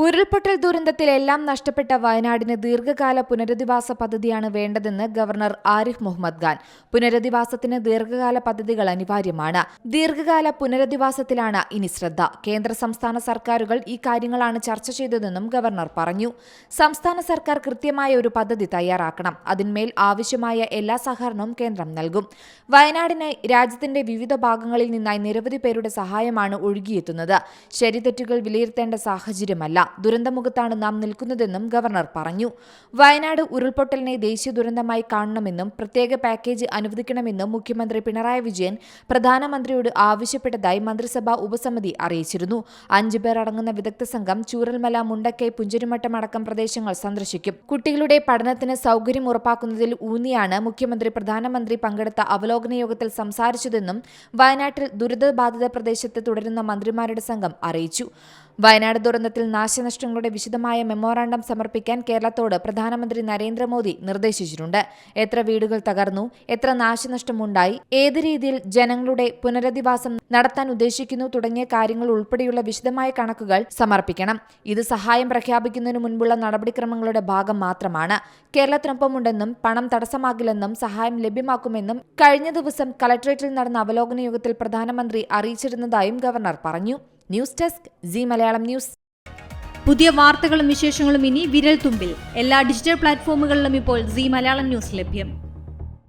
ഉരുൾപൊട്ടൽ ദുരന്തത്തിൽ എല്ലാം നഷ്ടപ്പെട്ട വയനാടിന് ദീർഘകാല പുനരധിവാസ പദ്ധതിയാണ് വേണ്ടതെന്ന് ഗവർണർ ആരിഫ് മുഹമ്മദ് ഖാൻ. പുനരധിവാസത്തിന് ദീർഘകാല പദ്ധതികൾ അനിവാര്യമാണ്. ദീർഘകാല പുനരധിവാസത്തിലാണ് ഇനി ശ്രദ്ധ. കേന്ദ്ര സംസ്ഥാന സർക്കാരുകൾ ഈ കാര്യങ്ങളാണ് ചർച്ച ചെയ്തതെന്നും ഗവർണർ പറഞ്ഞു. സംസ്ഥാന സർക്കാർ കൃത്യമായ ഒരു പദ്ധതി തയ്യാറാക്കണം. അതിന്മേൽ ആവശ്യമായ എല്ലാ സഹകരണവും കേന്ദ്രം നൽകും. വയനാടിനായി രാജ്യത്തിന്റെ വിവിധ ഭാഗങ്ങളിൽ നിന്നായി നിരവധി പേരുടെ സഹായമാണ് ഒഴുകിയെത്തുന്നത്. ശരിതെറ്റുകൾ വിലയിരുത്തേണ്ട സാഹചര്യമല്ല. ദുരന്തമുഖത്താണ് നാം നിൽക്കുന്നതെന്നും ഗവർണർ പറഞ്ഞു. വയനാട് ഉരുൾപൊട്ടലിനെ ദേശീയ ദുരന്തമായി കാണണമെന്നും പ്രത്യേക പാക്കേജ് അനുവദിക്കണമെന്നും മുഖ്യമന്ത്രി പിണറായി വിജയൻ പ്രധാനമന്ത്രിയോട് ആവശ്യപ്പെട്ടതായി മന്ത്രിസഭാ ഉപസമിതി അറിയിച്ചിരുന്നു. 5 പേർ അടങ്ങുന്ന വിദഗ്ധ സംഘം ചൂരൽമല, മുണ്ടക്കൈ, പുഞ്ചിരിമട്ടം അടക്കം പ്രദേശങ്ങൾ സന്ദർശിക്കും. കുട്ടികളുടെ പഠനത്തിന് സൗകര്യം ഉറപ്പാക്കുന്നതിൽ ഊന്നിയാണ് മുഖ്യമന്ത്രി പ്രധാനമന്ത്രി പങ്കെടുത്ത അവലോകന യോഗത്തിൽ സംസാരിച്ചതെന്നും വയനാട്ടിൽ ദുരിതബാധിത പ്രദേശത്ത് തുടരുന്ന മന്ത്രിമാരുടെ സംഘം അറിയിച്ചു. വയനാട് ദുരന്തത്തിൽ നാശനഷ്ടങ്ങളുടെ വിശദമായ മെമ്മോറാണ്ടം സമർപ്പിക്കാൻ കേരളത്തോട് പ്രധാനമന്ത്രി നരേന്ദ്രമോദി നിർദ്ദേശിച്ചിട്ടുണ്ട്. എത്ര വീടുകൾ തകർന്നു, എത്ര നാശനഷ്ടമുണ്ടായി, ഏത് രീതിയിൽ ജനങ്ങളുടെ പുനരധിവാസം നടത്താൻ ഉദ്ദേശിക്കുന്നു തുടങ്ങിയ കാര്യങ്ങൾ ഉൾപ്പെടെയുള്ള വിശദമായ കണക്കുകൾ സമർപ്പിക്കണം. ഇത് സഹായം പ്രഖ്യാപിക്കുന്നതിനു മുൻപുള്ള നടപടിക്രമങ്ങളുടെ ഭാഗം മാത്രമാണ്. കേരളത്തിനൊപ്പമുണ്ടെന്നും പണം തടസ്സമാകില്ലെന്നും സഹായം ലഭ്യമാക്കുമെന്നും കഴിഞ്ഞ ദിവസം കളക്ടറേറ്റിൽ നടന്ന അവലോകന യോഗത്തിൽ പ്രധാനമന്ത്രി അറിയിച്ചിരുന്നതായും ഗവർണർ പറഞ്ഞു. News desk C Malayalam news. പുതിയ വാർത്തകളും വിശേഷങ്ങളും ഇനി വിരൽ തുമ്പിൽ. എല്ലാ ഡിജിറ്റൽ പ്ലാറ്റ്ഫോമുകളിലും ഇപ്പോൾ സി മലയാളം ന്യൂസ് ലഭ്യം.